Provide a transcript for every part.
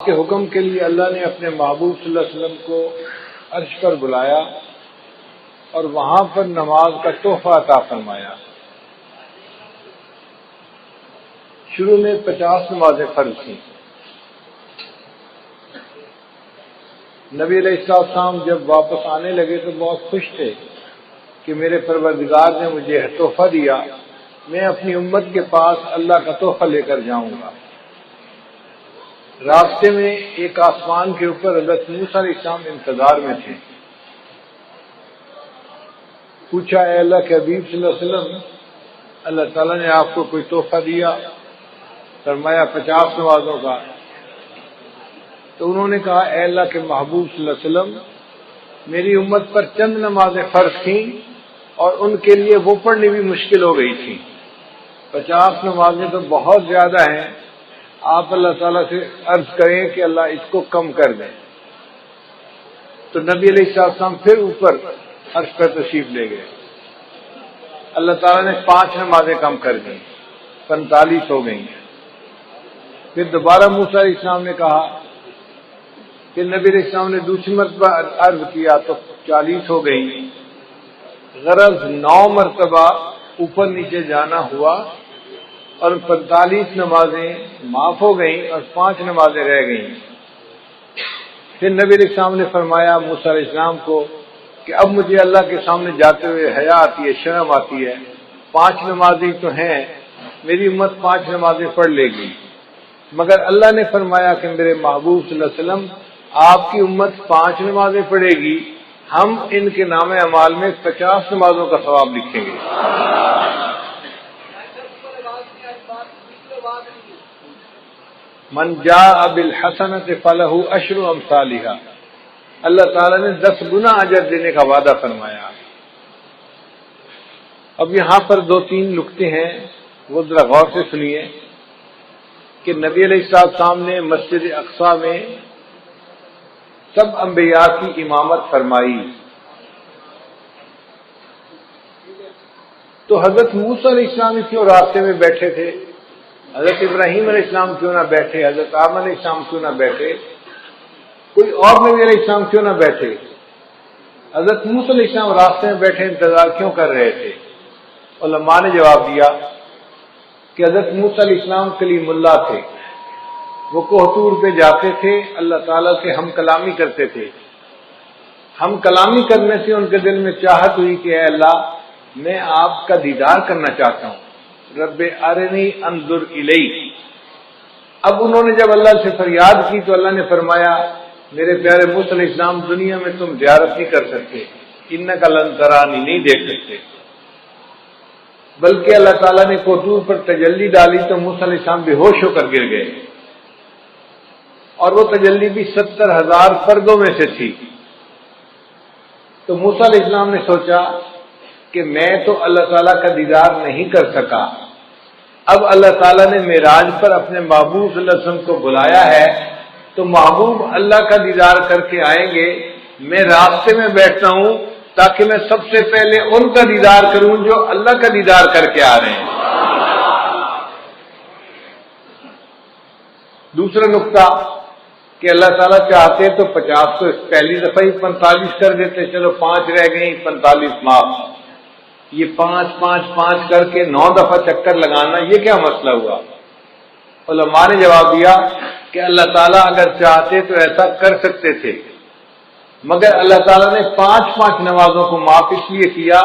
کے حکم کے لیے اللہ نے اپنے محبوب صلی اللہ علیہ وسلم کو عرش پر بلایا اور وہاں پر نماز کا تحفہ عطا فرمایا۔ شروع میں 50 نمازیں فرض تھیں۔ نبی علیہ السلام جب واپس آنے لگے تو بہت خوش تھے کہ میرے پروردگار نے مجھے تحفہ دیا، میں اپنی امت کے پاس اللہ کا تحفہ لے کر جاؤں گا۔ راستے میں ایک آسمان کے اوپر حضرت موسیٰ علیہ السلام انتظار میں تھے۔ پوچھا، اے اللہ کے حبیب صلی اللہ علیہ وسلم، اللہ تعالیٰ نے آپ کو کوئی تحفہ دیا؟ فرمایا 50 نمازوں کا۔ تو انہوں نے کہا، اے اللہ کے محبوب صلی اللہ علیہ وسلم، میری امت پر چند نمازیں فرض تھیں اور ان کے لیے وہ پڑھنی بھی مشکل ہو گئی تھی۔ 50 نمازیں تو بہت زیادہ ہیں، آپ اللہ تعالیٰ سے عرض کریں کہ اللہ اس کو کم کر دیں۔ تو نبی علیہ السلام پھر اوپر عرش پر تشریف لے گئے۔ اللہ تعالیٰ نے 5 نمازیں کم کر دیں، 45 ہو گئیں۔ پھر دوبارہ موسیٰ علیہ السلام نے کہا، پھر نبی علیہ السلام نے دوسری مرتبہ عرض کیا تو 40 ہو گئیں۔ غرض 9 مرتبہ اوپر نیچے جانا ہوا اور 45 نمازیں معاف ہو گئیں اور 5 نمازیں رہ گئیں۔ پھر نبی علیہ السلام نے فرمایا موسیٰ علیہ السلام کو کہ اب مجھے اللہ کے سامنے جاتے ہوئے حیا آتی ہے، شرم آتی ہے، 5 نمازیں تو ہیں، میری امت 5 نمازیں پڑھ لے گی، مگر اللہ نے فرمایا کہ میرے محبوب صلی اللہ علیہ وسلم آپ کی امت 5 نمازیں پڑھے گی، ہم ان کے نام اعمال میں 50 نمازوں کا ثواب لکھیں گے۔ من جاء بالحسنۃ فلہ عشر امثالھا، اللہ تعالیٰ نے 10 گنا اجر دینے کا وعدہ فرمایا۔ اب یہاں پر 2-3 نکتے ہیں، وہ ذرا غور سے سنیے کہ نبی علیہ السلام نے مسجد اقصیٰ میں سب انبیاء کی امامت فرمائی، تو حضرت موسیٰ علیہ السلام کیوں راستے میں بیٹھے تھے؟ حضرت ابراہیم علیہ السلام کیوں نہ بیٹھے؟ حضرت آدم علیہ السلام کیوں نہ بیٹھے؟ کوئی اور نبی علیہ السلام کیوں نہ بیٹھے؟ حضرت موسیٰ علیہ السلام راستے میں بیٹھے انتظار کیوں کر رہے تھے؟ علماء نے جواب دیا کہ حضرت موسیٰ علیہ السلام کلیم اللہ تھے، وہ کوہ طور پہ جاتے تھے، اللہ تعالیٰ سے ہم کلامی کرتے تھے۔ ہم کلامی کرنے سے ان کے دل میں چاہت ہوئی کہ اے اللہ، میں آپ کا دیدار کرنا چاہتا ہوں، رب ارنی انظر الیک۔ اب انہوں نے جب اللہ سے فریاد کی تو اللہ نے فرمایا، میرے پیارے موسیٰ علیہ السلام، دنیا میں تم زیارت نہیں کر سکتے، انک لن ترانی، نہیں دیکھ سکتے۔ بلکہ اللہ تعالیٰ نے کوہ طور پر تجلی ڈالی تو موسیٰ علیہ السلام بے ہوش ہو کر گر گئے، اور وہ تجلی بھی 70,000 پردوں میں سے تھی۔ تو موسیٰ علیہ السلام نے سوچا کہ میں تو اللہ تعالیٰ کا دیدار نہیں کر سکا، اب اللہ تعالیٰ نے معراج پر اپنے محبوب صلی اللہ علیہ وسلم کو بلایا ہے تو محبوب اللہ کا دیدار کر کے آئیں گے، میں راستے میں بیٹھتا ہوں تاکہ میں سب سے پہلے ان کا دیدار کروں جو اللہ کا دیدار کر کے آ رہے ہیں۔ دوسرا نقطہ کہ اللہ تعالیٰ چاہتے تو 50 کو پہلی دفعہ ہی 45 کر دیتے، چلو 5 رہ گئیں، 45 معاف۔ یہ 5 کر کے 9 دفعہ چکر لگانا، یہ کیا مسئلہ ہوا؟ علماء نے جواب دیا کہ اللہ تعالیٰ اگر چاہتے تو ایسا کر سکتے تھے، مگر اللہ تعالیٰ نے 5 نمازوں کو معاف اس لیے کیا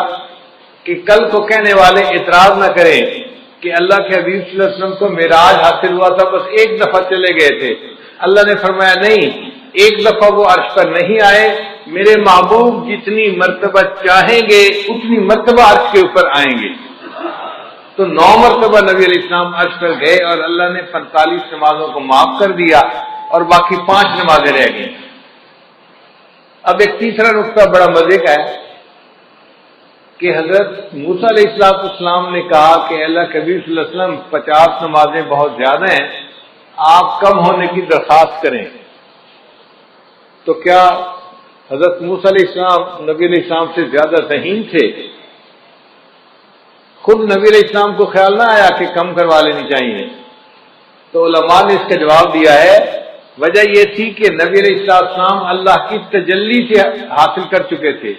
کہ کل کو کہنے والے اعتراض نہ کریں کہ اللہ کے حبیب صلی اللہ علیہ وسلم کو معراج حاصل ہوا تھا، بس 1 دفعہ چلے گئے تھے۔ اللہ نے فرمایا نہیں، 1 دفعہ وہ عرش پر نہیں آئے، میرے محبوب جتنی مرتبہ چاہیں گے اتنی مرتبہ عرش کے اوپر آئیں گے۔ تو 9 مرتبہ نبی علیہ السلام عرش پر گئے اور اللہ نے 45 نمازوں کو معاف کر دیا اور باقی 5 نمازیں رہ گئیں۔ اب ایک تیسرا نقطہ بڑا مزے کا ہے کہ حضرت موسیٰ علیہ السلام نے کہا کہ اللہ کے حبیب صلی اللہ علیہ وسلم 50 نمازیں بہت زیادہ ہیں، آپ کم ہونے کی درخواست کریں۔ تو کیا حضرت موسیٰ علیہ السلام نبی علیہ السلام سے زیادہ ذہین تھے؟ خود نبی علیہ السلام کو خیال نہ آیا کہ کم کروا لینی چاہیے؟ تو علماء نے اس کا جواب دیا ہے وجہ یہ تھی کہ نبی علیہ السلام اللہ کی تجلی سے حاصل کر چکے تھے،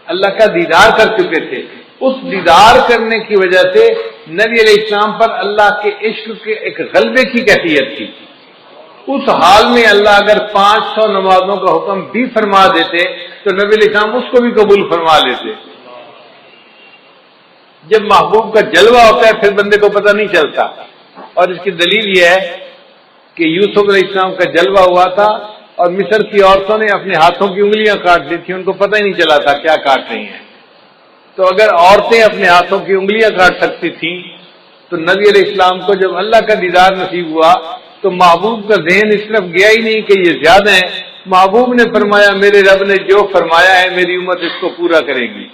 اللہ کا دیدار کر چکے تھے۔ اس دیدار کرنے کی وجہ سے نبی علیہ السلام پر اللہ کے عشق کے ایک غلبے کی کیفیت تھی۔ اس حال میں اللہ اگر 500 نمازوں کا حکم بھی فرما دیتے تو نبی علیہ السلام اس کو بھی قبول فرما لیتے۔ جب محبوب کا جلوہ ہوتا ہے پھر بندے کو پتہ نہیں چلتا، اور اس کی دلیل یہ ہے کہ یوسف علیہ السلام کا جلوہ ہوا تھا اور مصر کی عورتوں نے اپنے ہاتھوں کی انگلیاں کاٹ لی تھی، ان کو پتہ ہی نہیں چلا تھا کیا کاٹ رہی ہیں۔ تو اگر عورتیں اپنے ہاتھوں کی انگلیاں کاٹ سکتی تھیں تو نبی علیہ السلام کو جب اللہ کا دیدار نصیب ہوا تو محبوب کا ذہن اس طرف گیا ہی نہیں کہ یہ زیادہ ہیں۔ محبوب نے فرمایا میرے رب نے جو فرمایا ہے میری امت اس کو پورا کرے گی،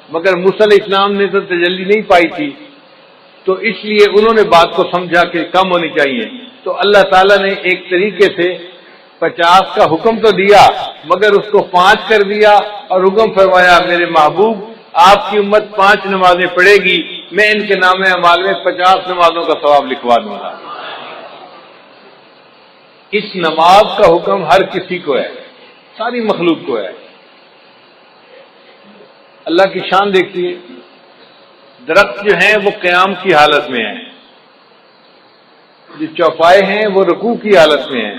مگر موسیٰ علیہ السلام نے تو تجلی نہیں پائی تھی، تو اس لیے انہوں نے بات کو سمجھا کہ کم ہونی چاہیے۔ تو اللہ تعالیٰ نے ایک طریقے سے 50 کا حکم تو دیا مگر اس کو 5 کر دیا، اور حکم فرمایا میرے محبوب آپ کی امت 5 نمازیں پڑھے گی، میں ان کے نام اعمال میں 50 نمازوں کا ثواب لکھوا دوں گا۔ اس نماز کا حکم ہر کسی کو ہے، ساری مخلوق کو ہے۔ اللہ کی شان دیکھیے، درخت جو ہیں وہ قیام کی حالت میں ہیں، جو چوپائے ہیں وہ رکوع کی حالت میں ہیں،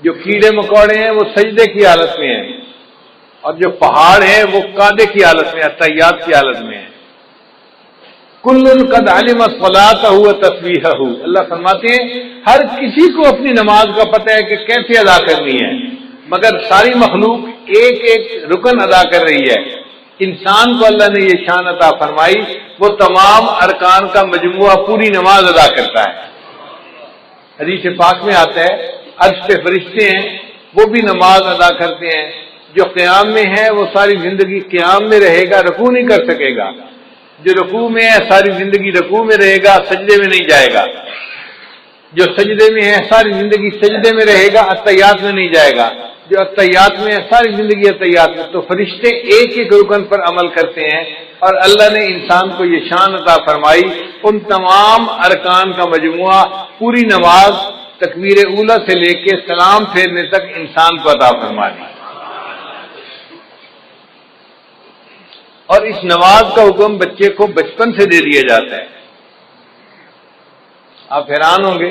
جو کیڑے مکوڑے ہیں وہ سجدے کی حالت میں ہیں، اور جو پہاڑ ہیں وہ قعدے کی حالت میں، تحیات کی حالت میں ہیں۔ کل قد علم صلاتہ و تسبیحہ، اللہ فرماتے ہیں ہر کسی کو اپنی نماز کا پتہ ہے کہ کیسے ادا کرنی ہے، مگر ساری مخلوق ایک ایک رکن ادا کر رہی ہے۔ انسان کو اللہ نے یہ شان عطا فرمائی، وہ تمام ارکان کا مجموعہ پوری نماز ادا کرتا ہے۔ حدیث پاک میں آتا ہے عرش پہ فرشتے ہیں وہ بھی نماز ادا کرتے ہیں، جو قیام میں ہے وہ ساری زندگی قیام میں رہے گا، رکوع نہیں کر سکے گا، جو رکوع میں ہے ساری زندگی رکوع میں رہے گا، سجدے میں نہیں جائے گا، جو سجدے میں ہے ساری زندگی سجدے میں رہے گا، اتحیات میں نہیں جائے گا، جو اتحیات میں ہے ساری زندگی اتحیات میں۔ تو فرشتے ایک ایک رکن پر عمل کرتے ہیں، اور اللہ نے انسان کو یہ شان عطا فرمائی، ان تمام ارکان کا مجموعہ پوری نماز تکبیر اولیٰ سے لے کے سلام پھیرنے تک انسان کو عطا فرما دی۔ اور اس نماز کا حکم بچے کو بچپن سے دے دیا جاتا ہے۔ آپ حیران ہوں گے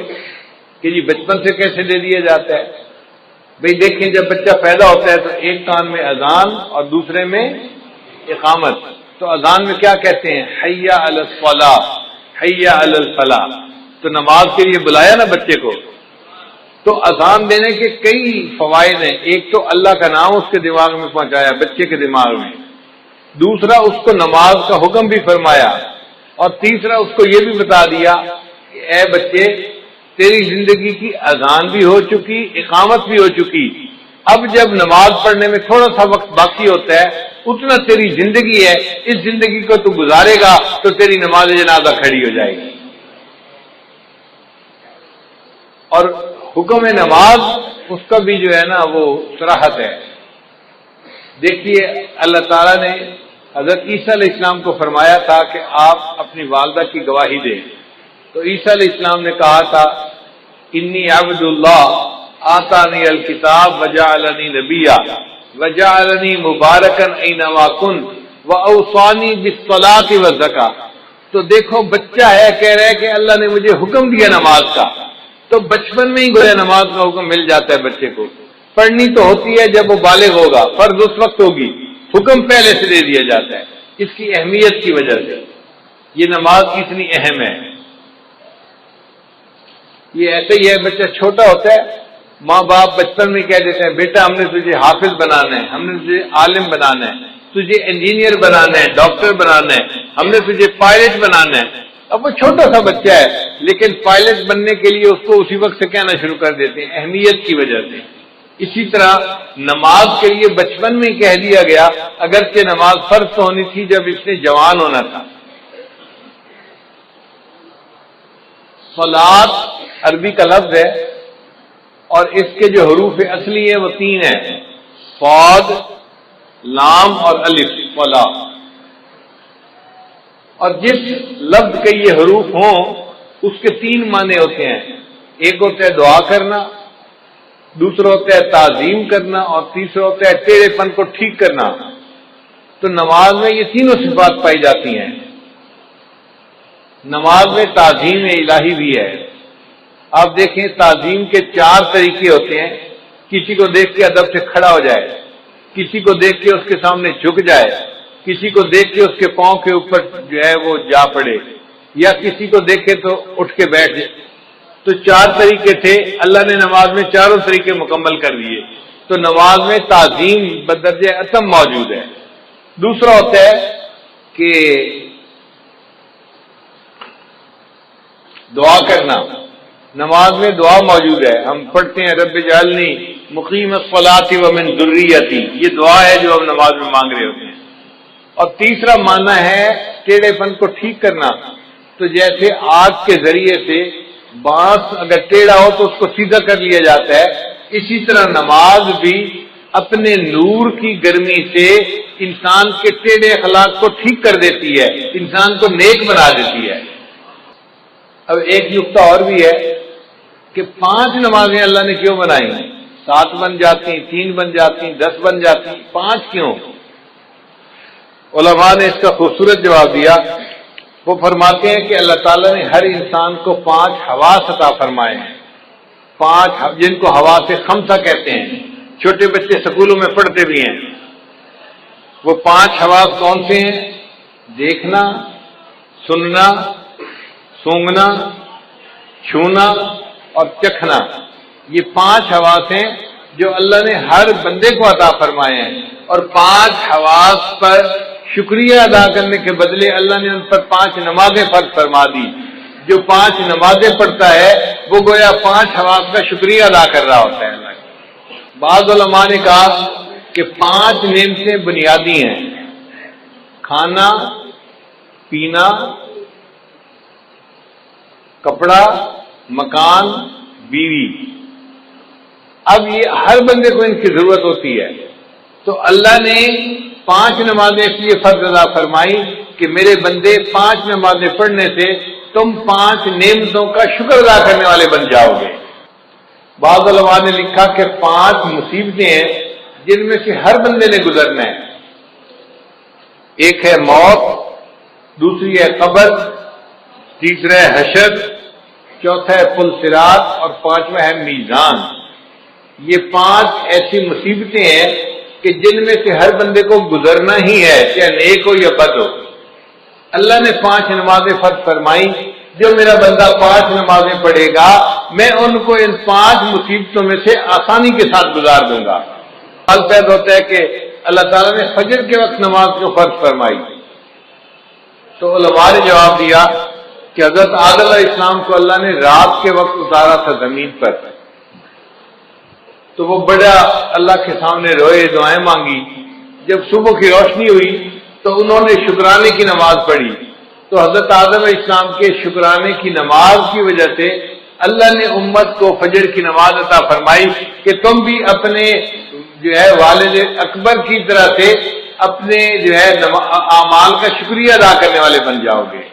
کہ جی بچپن سے کیسے دے دیا جاتا ہے؟ بھئی دیکھیں جب بچہ پیدا ہوتا ہے تو ایک کان میں اذان اور دوسرے میں اقامت۔ تو اذان میں کیا کہتے ہیں؟ حی علی الصلاۃ، حی علی الفلاح۔ تو نماز کے لیے بلایا نا بچے کو، تو اذان دینے کے کئی فوائد ہیں۔ ایک تو اللہ کا نام اس کے دماغ میں پہنچایا، بچے کے دماغ میں، دوسرا اس کو نماز کا حکم بھی فرمایا، اور تیسرا اس کو یہ بھی بتا دیا کہ اے بچے تیری زندگی کی اذان بھی ہو چکی، اقامت بھی ہو چکی، اب جب نماز پڑھنے میں تھوڑا سا وقت باقی ہوتا ہے اتنا تیری زندگی ہے، اس زندگی کو تو گزارے گا تو تیری نماز جنازہ کھڑی ہو جائے گی۔ اور حکم نماز اس کا بھی جو ہے نا وہ صراحت ہے۔ دیکھیے اللہ تعالیٰ نے حضرت عیسیٰ علیہ السلام کو فرمایا تھا کہ آپ اپنی والدہ کی گواہی دیں، تو عیسیٰ علیہ السلام نے کہا تھا انی عبد اللہ آتانی الکتاب وجعلنی نبیا وجعلنی مبارکا اینما کنت واوصانی بالصلاۃ والزکاۃ۔ تو دیکھو بچہ ہے کہہ رہا ہے کہ اللہ نے مجھے حکم دیا نماز کا، تو بچپن میں ہی گویا نماز کا حکم مل جاتا ہے بچے کو۔ پڑھنی تو ہوتی ہے جب وہ بالغ ہوگا، فرض اس وقت ہوگی، حکم پہلے سے دے دیا جاتا ہے اس کی اہمیت کی وجہ سے۔ یہ نماز اتنی اہم ہے۔ یہ ایسے ہی ہے، بچہ چھوٹا ہوتا ہے ماں باپ بچپن میں کہہ دیتے ہیں بیٹا ہم نے تجھے حافظ بنانا ہے، ہم نے تجھے عالم بنانا ہے، تجھے انجینئر بنانا ہے، ڈاکٹر بنانا ہے، ہم نے تجھے پائلٹ بنانا ہے۔ اب وہ چھوٹا سا بچہ ہے لیکن پائلٹ بننے کے لیے اس کو اسی وقت سے کہنا شروع کر دیتے ہیں، اہمیت کی وجہ سے۔ اسی طرح نماز کے لیے بچپن میں کہہ دیا گیا، اگرچہ نماز فرض تو ہونی تھی جب اس نے جوان ہونا تھا۔ صلاۃ عربی کا لفظ ہے اور اس کے جو حروف اصلی ہیں وہ 3 ہیں، صاد، لام اور الف، صلاۃ۔ اور جس لفظ کے یہ حروف ہوں اس کے 3 معنی ہوتے ہیں، ایک ہوتا ہے دعا کرنا، دوسرا ہوتا ہے تعظیم کرنا، اور تیسرا ہوتا ہے ٹیڑھے پن کو ٹھیک کرنا۔ تو نماز میں یہ تینوں صفات پائی جاتی ہیں۔ نماز میں تعظیم الہی بھی ہے۔ آپ دیکھیں تعظیم کے 4 طریقے ہوتے ہیں۔ کسی کو دیکھ کے ادب سے کھڑا ہو جائے، کسی کو دیکھ کے اس کے سامنے جھک جائے، کسی کو دیکھ کے اس کے پاؤں کے اوپر جو ہے وہ جا پڑے، یا کسی کو دیکھے تو اٹھ کے بیٹھ جائے۔ تو 4 طریقے تھے، اللہ نے نماز میں چاروں طریقے مکمل کر دیے۔ تو نماز میں تعظیم بدرجہ اتم موجود ہے۔ دوسرا ہوتا ہے کہ دعا کرنا، نماز میں دعا موجود ہے۔ ہم پڑھتے ہیں رب اجعلنی مقیم الصلاۃ ومن ذریتی، یہ دعا ہے جو ہم نماز میں مانگ رہے ہوتے ہیں۔ اور تیسرا معنی ہے ٹیڑھے پن کو ٹھیک کرنا۔ تو جیسے آگ کے ذریعے سے بانس اگر ٹیڑھا ہو تو اس کو سیدھا کر لیا جاتا ہے، اسی طرح نماز بھی اپنے نور کی گرمی سے انسان کے ٹیڑھے اخلاق کو ٹھیک کر دیتی ہے، انسان کو نیک بنا دیتی ہے۔ اب ایک نقطہ اور بھی ہے کہ 5 نمازیں اللہ نے کیوں بنائی؟ 7 بن جاتی، 3 بن جاتی، 10 بن جاتی، 5 کیوں؟ علماء نے اس کا خوبصورت جواب دیا۔ وہ فرماتے ہیں کہ اللہ تعالیٰ نے ہر انسان کو 5 حواس عطا فرمائے ہیں، 5 جن کو حواس خمسہ کہتے ہیں۔ چھوٹے بچے سکولوں میں پڑھتے بھی ہیں۔ وہ 5 حواس کون سے ہیں؟ دیکھنا، سننا، سونگھنا، چھونا اور چکھنا۔ یہ 5 حواس ہیں جو اللہ نے ہر بندے کو عطا فرمائے ہیں، اور 5 حواس پر شکریہ ادا کرنے کے بدلے اللہ نے ان پر 5 نمازیں فرض فرما دی۔ جو 5 نمازیں پڑھتا ہے وہ گویا 5 حواس کا شکریہ ادا کر رہا ہوتا ہے اللہ کا۔ بعض علماء نے کہا کہ 5 نعمتیں بنیادی ہیں: کھانا، پینا، کپڑا، مکان، بیوی۔ اب یہ ہر بندے کو ان کی ضرورت ہوتی ہے۔ تو اللہ نے 5 نمازیں اس لیے فرض ادا فرمائی کہ میرے بندے 5 نمازیں پڑھنے سے تم 5 نعمتوں کا شکر ادا کرنے والے بن جاؤ گے۔ بعض علماء نے لکھا کہ 5 مصیبتیں ہیں جن میں سے ہر بندے نے گزرنا ہے۔ ایک ہے موت، دوسری ہے قبر، تیسرا ہے حشر، چوتھا ہے پل صراط، اور 5واں ہے میزان۔ یہ 5 ایسی مصیبتیں ہیں کہ جن میں سے ہر بندے کو گزرنا ہی ہے، چاہے نیک ہو یا بد ہو۔ اللہ نے 5 نمازیں فرض فرمائی۔ جو میرا بندہ 5 نمازیں پڑھے گا میں ان کو ان 5 مصیبتوں میں سے آسانی کے ساتھ گزار دوں گا۔ سوال پیدا ہوتا ہے کہ اللہ تعالیٰ نے فجر کے وقت نماز کو فرض فرمائی، تو علماء نے جواب دیا کہ حضرت آدم علیہ السلام کو اللہ نے رات کے وقت اتارا تھا زمین پر، تو وہ بڑا اللہ کے سامنے روئے، دعائیں مانگی۔ جب صبح کی روشنی ہوئی تو انہوں نے شکرانے کی نماز پڑھی، تو حضرت آدم علیہ السلام کے شکرانے کی نماز کی وجہ سے اللہ نے امت کو فجر کی نماز عطا فرمائی کہ تم بھی اپنے جو ہے والد اکبر کی طرح سے اپنے جو ہے اعمال کا شکریہ ادا کرنے والے بن جاؤ گے۔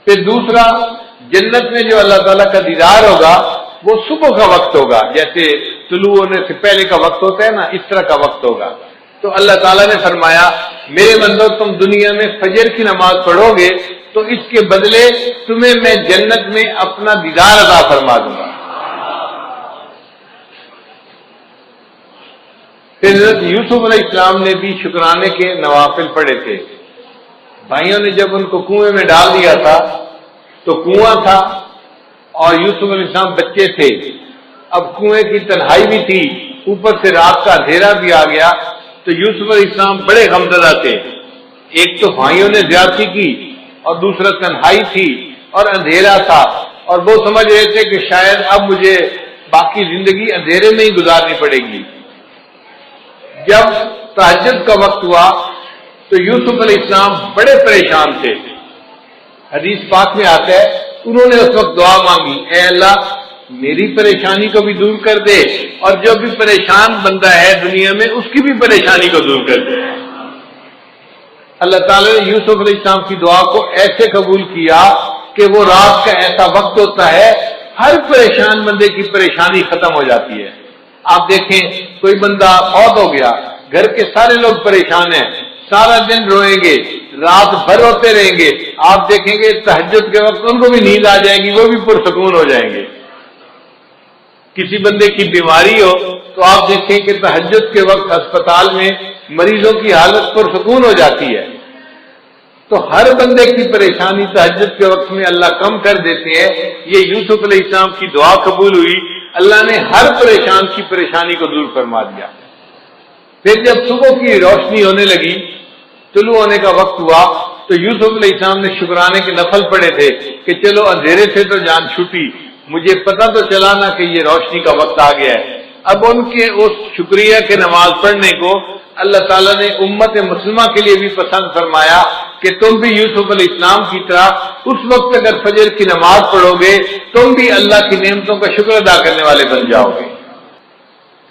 پھر دوسرا، جنت میں جو اللہ تعالیٰ کا دیدار ہوگا وہ صبح کا وقت ہوگا، جیسے طلوع ہونے سے پہلے کا وقت ہوتا ہے نا، اس طرح کا وقت ہوگا۔ تو اللہ تعالیٰ نے فرمایا میرے بندو تم دنیا میں فجر کی نماز پڑھو گے تو اس کے بدلے تمہیں میں جنت میں اپنا دیدار عطا فرما دوں گا۔ پھر حضرت یوسف علیہ السلام نے بھی شکرانے کے نوافل پڑھے تھے۔ بھائیوں نے جب ان کو کنویں میں ڈال دیا تھا تو کنواں تھا اور یوسف علیہ السلام بچے تھے، اب کنویں کی تنہائی بھی تھی، اوپر سے رات کا اندھیرا بھی آ گیا، تو یوسف علیہ السلام بڑے غمزدہ تھے۔ ایک تو بھائیوں نے زیادتی کی اور دوسرا تنہائی تھی اور اندھیرا تھا، اور وہ سمجھ رہے تھے کہ شاید اب مجھے باقی زندگی اندھیرے میں ہی گزارنی پڑے گی۔ جب تہجد کا وقت ہوا تو یوسف علیہ السلام بڑے پریشان تھے۔ حدیث پاک میں آتا ہے انہوں نے اس وقت دعا مانگی، اے اللہ میری پریشانی کو بھی دور کر دے اور جو بھی پریشان بندہ ہے دنیا میں اس کی بھی پریشانی کو دور کر دے۔ اللہ تعالیٰ نے یوسف علیہ السلام کی دعا کو ایسے قبول کیا کہ وہ رات کا ایسا وقت ہوتا ہے ہر پریشان بندے کی پریشانی ختم ہو جاتی ہے۔ آپ دیکھیں کوئی بندہ فوت ہو گیا، گھر کے سارے لوگ پریشان ہیں، سارا دن روئیں گے، رات بھر روتے رہیں گے، آپ دیکھیں گے تہجد کے وقت ان کو بھی نیند آ جائے گی، وہ بھی پرسکون ہو جائیں گے۔ کسی بندے کی بیماری ہو تو آپ دیکھیں کہ تہجد کے وقت ہسپتال میں مریضوں کی حالت پرسکون ہو جاتی ہے۔ تو ہر بندے کی پریشانی تہجد کے وقت میں اللہ کم کر دیتے ہیں۔ یہ یوسف علیہ السلام کی دعا قبول ہوئی، اللہ نے ہر پریشان کی پریشانی کو دور فرما دیا۔ پھر جب صبح کی روشنی ہونے لگی، طلوع ہونے کا وقت ہوا، تو یوسف علیہ السلام نے شکرانے کے نفل پڑے تھے کہ چلو اندھیرے سے تو جان چھوٹی، مجھے پتہ تو چلا نا کہ یہ روشنی کا وقت آ گیا ہے۔ اب ان کے اس شکریہ کے نماز پڑھنے کو اللہ تعالیٰ نے امت مسلمہ کے لیے بھی پسند فرمایا کہ تم بھی یوسف علیہ السلام کی طرح اس وقت اگر فجر کی نماز پڑھو گے تم بھی اللہ کی نعمتوں کا شکر ادا کرنے والے بن جاؤ گے۔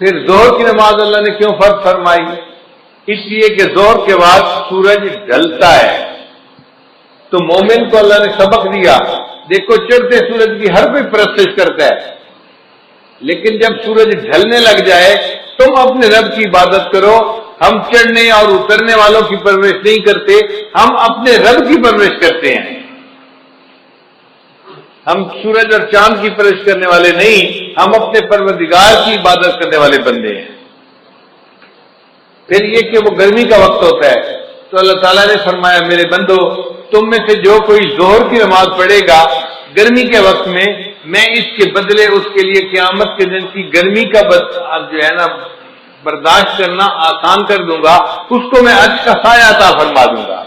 پھر ظہر کی نماز اللہ نے کیوں فرض فرمائی؟ اس لیے کہ ظہر کے بعد سورج ڈھلتا ہے، تو مومن کو اللہ نے سبق دیا، دیکھو چڑھتے سورج کی ہر کوئی پرستش کرتا ہے، لیکن جب سورج ڈھلنے لگ جائے تم اپنے رب کی عبادت کرو۔ ہم چڑھنے اور اترنے والوں کی پرورش نہیں کرتے، ہم اپنے رب کی پرورش کرتے ہیں۔ ہم سورج اور چاند کی پرورش کرنے والے نہیں، ہم اپنے پروردگار کی عبادت کرنے والے بندے ہیں۔ پھر یہ کہ وہ گرمی کا وقت ہوتا ہے تو اللہ تعالیٰ نے فرمایا میرے بندو تم میں سے جو کوئی ظہر کی نماز پڑھے گا گرمی کے وقت میں اس کے بدلے اس کے لیے قیامت کے دن کی گرمی کا جو ہے نا برداشت کرنا آسان کر دوں گا، اس کو میں اجر کا سایہ عطا فرما دوں گا۔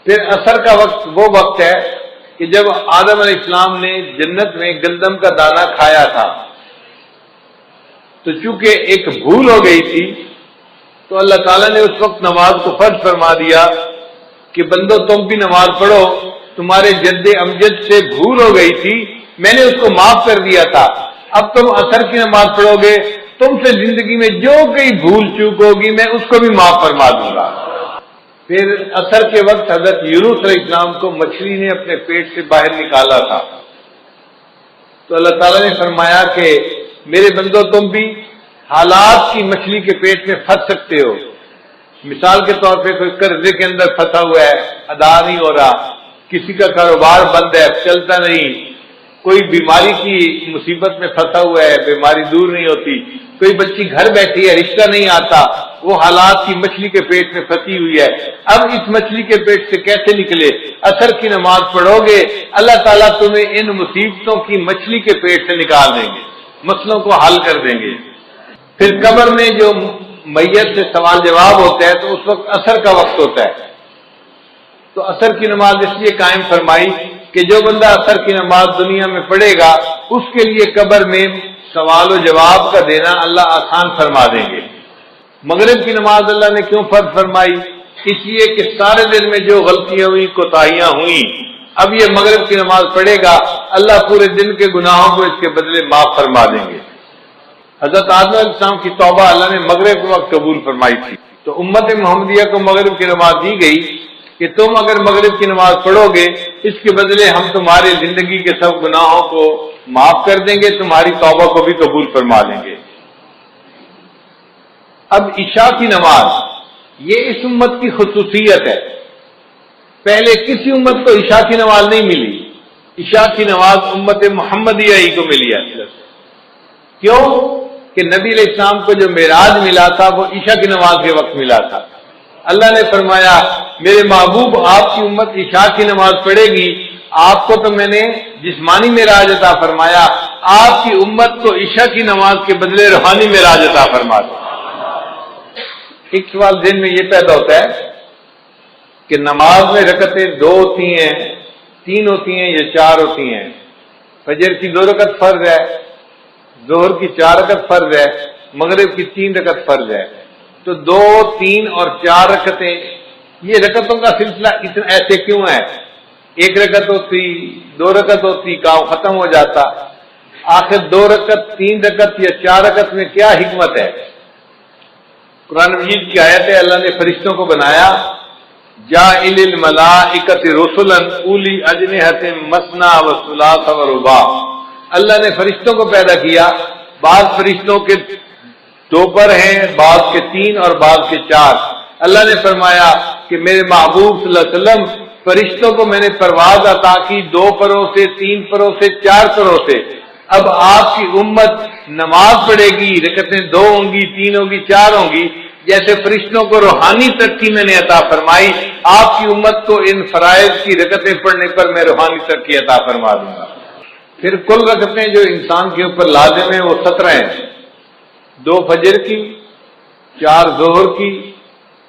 پھر عصر کا وقت وہ وقت ہے کہ جب آدم علیہ السلام نے جنت میں گندم کا دانہ کھایا تھا، تو چونکہ ایک بھول ہو گئی تھی تو اللہ تعالیٰ نے اس وقت نماز کو فرض فرما دیا کہ بندو تم بھی نماز پڑھو، تمہارے جد امجد سے بھول ہو گئی تھی، میں نے اس کو معاف کر دیا تھا، اب تم عصر کی نماز پڑھو گے، تم سے زندگی میں جو کئی بھول چوک ہوگی میں اس کو بھی معاف فرما دوں گا۔ پھر عصر کے وقت حضرت یونس علیہ السلام کو مچھلی نے اپنے پیٹ سے باہر نکالا تھا، تو اللہ تعالیٰ نے فرمایا کہ میرے بندو تم بھی حالات کی مچھلی کے پیٹ میں پھنس سکتے ہو۔ مثال کے طور پہ کوئی قرضے کے اندر پھنسا ہوا ہے، ادا نہیں ہو رہا، کسی کا کاروبار بند ہے، چلتا نہیں، کوئی بیماری کی مصیبت میں پھنسا ہوا ہے، بیماری دور نہیں ہوتی، کوئی بچی گھر بیٹھی ہے، رشتہ نہیں آتا، وہ حالات کی مچھلی کے پیٹ میں پھنسی ہوئی ہے۔ اب اس مچھلی کے پیٹ سے کیسے نکلے؟ عصر کی نماز پڑھو گے، اللہ تعالیٰ تمہیں ان مصیبتوں کی مچھلی کے پیٹ سے نکال دیں گے، مسئلوں کو حل کر دیں گے۔ پھر قبر میں جو میت سے سوال جواب ہوتا ہے تو اس وقت عصر کا وقت ہوتا ہے، تو عصر کی نماز اس لیے قائم فرمائی کہ جو بندہ عصر کی نماز دنیا میں پڑھے گا اس کے لیے قبر میں سوال و جواب کا دینا اللہ آسان فرما دیں گے۔ مغرب کی نماز اللہ نے کیوں فرض فرمائی؟ اس لیے کہ سارے دن میں جو غلطیاں ہوئی، کوتاہیاں ہوئیں، اب یہ مغرب کی نماز پڑھے گا، اللہ پورے دن کے گناہوں کو اس کے بدلے معاف فرما دیں گے۔ حضرت آدم علیہ السلام کی توبہ اللہ نے مغرب کے وقت قبول فرمائی تھی، تو امت محمدیہ کو مغرب کی نماز دی گئی کہ تم اگر مغرب کی نماز پڑھو گے اس کے بدلے ہم تمہاری زندگی کے سب گناہوں کو معاف کر دیں گے، تمہاری توبہ کو بھی قبول فرما لیں گے۔ اب عشاء کی نماز یہ اس امت کی خصوصیت ہے، پہلے کسی امت کو عشاء کی نماز نہیں ملی، عشاء کی نماز امت محمدیہ ہی کو ملی ہے۔ کیوں کہ نبی علیہ السلام کو جو معراج ملا تھا وہ عشاء کی نماز کے وقت ملا تھا۔ اللہ نے فرمایا میرے محبوب آپ کی امت عشاء کی نماز پڑھے گی، آپ کو تو میں نے جسمانی معراج عطا فرمایا، آپ کی امت کو عشاء کی نماز کے بدلے روحانی معراج عطا فرما دو۔ ایک سوال ذہن میں یہ پیدا ہوتا ہے کہ نماز میں رکعتیں 2 ہوتی ہیں، 3 ہوتی ہیں یا 4 ہوتی ہیں؟ فجر کی 2 رکعت فرض ہے، ظہر کی 4 رکعت فرض ہے، مغرب کی 3 رکعت فرض ہے، تو 2، 3 اور 4 رکعتیں، یہ رکعتوں کا سلسلہ اتنا ایسے کیوں ہے؟ 1 رکعت ہوتی، 2 رکعت ہوتی، کام ختم ہو جاتا، آخر 2 رکعت، 3 رکعت یا 4 رکعت میں کیا حکمت ہے؟ قرآن مجید کی آیت ہے اللہ نے فرشتوں کو بنایا جاعل الملائکۃ رسلا اولی اجنحۃ مثنی و ثلاث و رباع، اللہ نے فرشتوں کو پیدا کیا، بعض فرشتوں کے 2 پر ہیں، بعض کے 3 اور بعض کے 4۔ اللہ نے فرمایا کہ میرے محبوب صلی اللہ علیہ وسلم فرشتوں کو میں نے پرواز عطا کی 2 پروں سے، 3 پروں سے، 4 پروں سے۔ اب آپ کی امت نماز پڑھے گی، رکعتیں 2 ہوں گی، 3 ہوں گی، 4 ہوں گی، جیسے فرشتوں کو روحانی ترقی میں نے عطا فرمائی، آپ کی امت کو ان فرائض کی رکعتیں پڑھنے پر میں روحانی ترقی عطا فرما دوں گا۔ پھر کل رکعتیں جو انسان کے اوپر لازم ہیں وہ 17 ہیں، 2 فجر کی، 4 ظہر کی،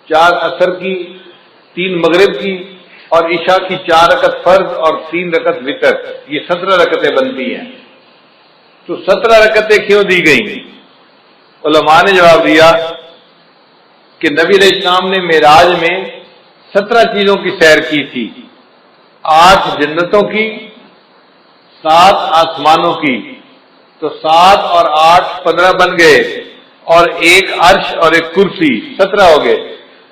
4 عصر کی، 3 مغرب کی، اور عشاء کی 4 رکعت فرض اور 3 رکعت وتر، یہ 17 رکعتیں بنتی ہیں۔ تو 17 رکعتیں کیوں دی گئیں؟ علماء نے جواب دیا کہ نبی علیہ السلام نے معراج میں 17 چیزوں کی سیر کی تھی، 8 جنتوں کی، 7 آسمانوں کی، تو 7 اور 8 15 بن گئے، اور 1 عرش اور 1 کرسی، 17 ہو گئے۔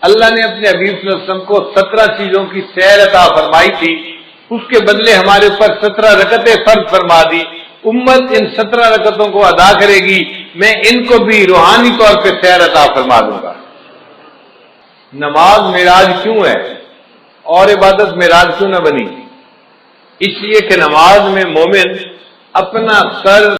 اللہ نے اپنے حبیب صلی اللہ علیہ وسلم کو 17 چیزوں کی سیر عطا فرمائی تھی، اس کے بدلے ہمارے اوپر 17 رکعتیں فرض فرما دی۔ امت ان 17 رکعتوں کو ادا کرے گی، میں ان کو بھی روحانی طور پہ سیر عطا فرما دوں گا۔ نماز معراج کیوں ہے اور عبادت معراج کیوں نہ بنی؟ اس لیے کہ نماز میں مومن اپنا سر